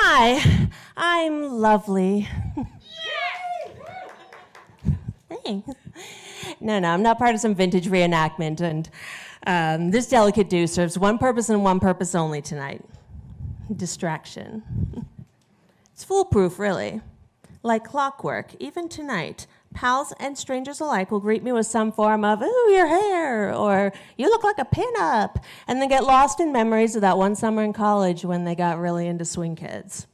Hi, I'm lovely. Thanks. No, I'm not part of some vintage reenactment, and this delicate do serves one purpose and one purpose only tonight. Distraction. It's foolproof, really. Like clockwork, even tonight, pals and strangers alike will greet me with some form of, ooh, your hair, or you look like a pinup, and then get lost in memories of that one summer in college when they got really into swing kids.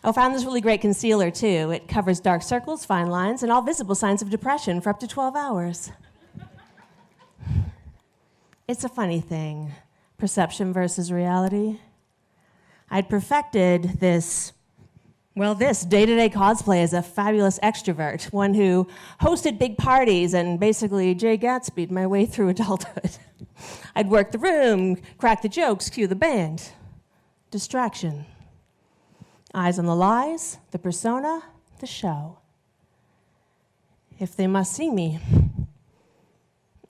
I found this really great concealer, too. It covers dark circles, fine lines, and all visible signs of depression for up to 12 hours. It's a funny thing, perception versus reality. I'd perfected this day-to-day cosplay as a fabulous extrovert, one who hosted big parties and basically Jay Gatsby'd my way through adulthood. I'd work the room, crack the jokes, cue the band. Distraction. Eyes on the lies, the persona, the show. If they must see me,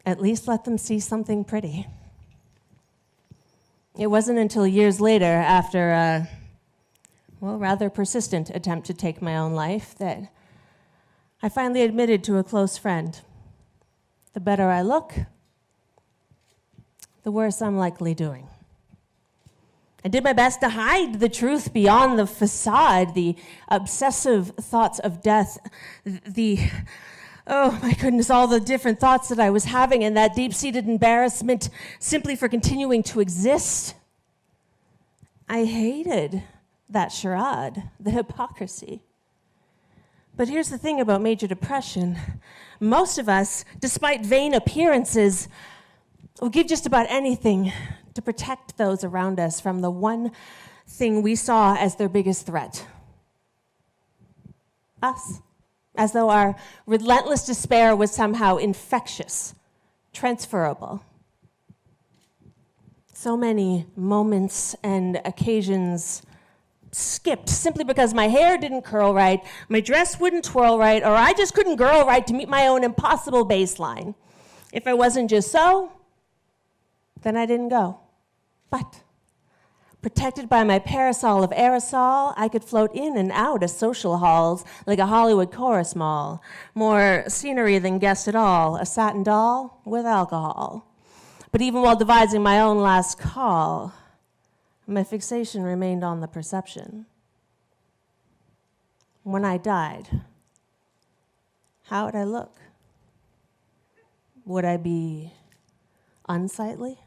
at least let them see something pretty. It wasn't until years later, after a rather persistent attempt to take my own life, that I finally admitted to a close friend, the better I look, the worse I'm likely doing. I did my best to hide the truth beyond the facade, the obsessive thoughts of death, oh my goodness, all the different thoughts that I was having, and that deep-seated embarrassment simply for continuing to exist. I hated that charade, the hypocrisy. But here's the thing about major depression. Most of us, despite vain appearances, will give just about anything to protect those around us from the one thing we saw as their biggest threat. Us. As though our relentless despair was somehow infectious, transferable. So many moments and occasions skipped simply because my hair didn't curl right, my dress wouldn't twirl right, or I just couldn't girl right to meet my own impossible baseline. If I wasn't just so, then I didn't go. But protected by my parasol of aerosol, I could float in and out of social halls like a Hollywood chorus mall. More scenery than guests at all, a satin doll with alcohol. But even while devising my own last call, my fixation remained on the perception. When I died, how would I look? Would I be unsightly?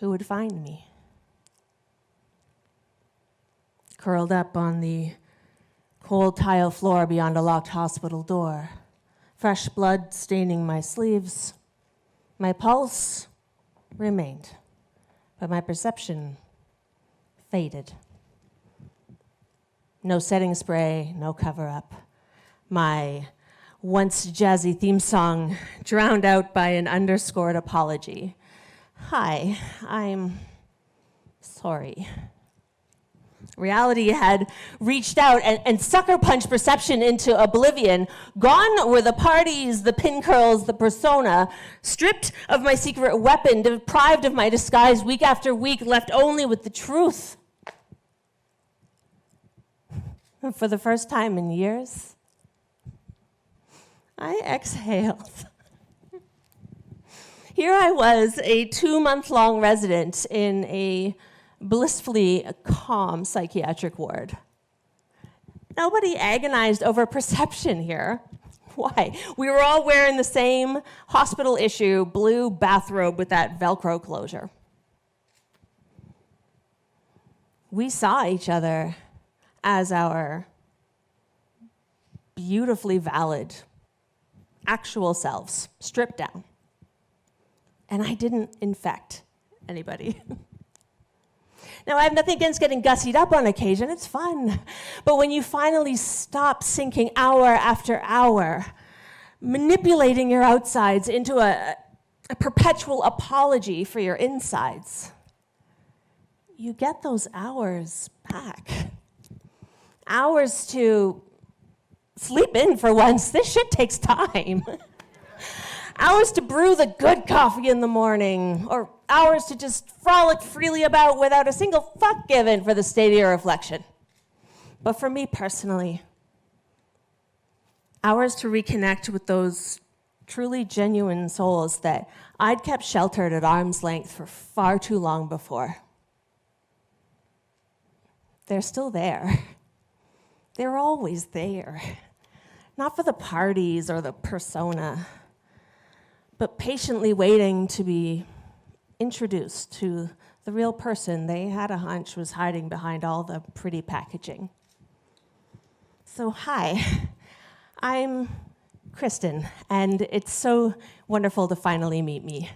Who would find me? Curled up on the cold tile floor beyond a locked hospital door, fresh blood staining my sleeves, my pulse remained, but my perception faded. No setting spray, no cover-up. My once jazzy theme song drowned out by an underscored apology. Hi, I'm sorry. Reality had reached out and sucker punched perception into oblivion. Gone were the parties, the pin curls, the persona. Stripped of my secret weapon, deprived of my disguise week after week, left only with the truth. And for the first time in years, I exhaled. Here I was, a 2-month-long resident in a blissfully calm psychiatric ward. Nobody agonized over perception here. Why? We were all wearing the same hospital issue blue bathrobe with that Velcro closure. We saw each other as our beautifully valid, actual selves, stripped down. And I didn't infect anybody. Now, I have nothing against getting gussied up on occasion. It's fun. But when you finally stop sinking hour after hour, manipulating your outsides into a perpetual apology for your insides, you get those hours back. Hours to sleep in for once. This shit takes time. hours to brew the good coffee in the morning, or hours to just frolic freely about without a single fuck given for the state of your reflection. But for me personally, hours to reconnect with those truly genuine souls that I'd kept sheltered at arm's length for far too long before. They're still there. They're always there. Not for the parties or the persona, but patiently waiting to be introduced to the real person they had a hunch was hiding behind all the pretty packaging. So hi, I'm Kristin, and it's so wonderful to finally meet me.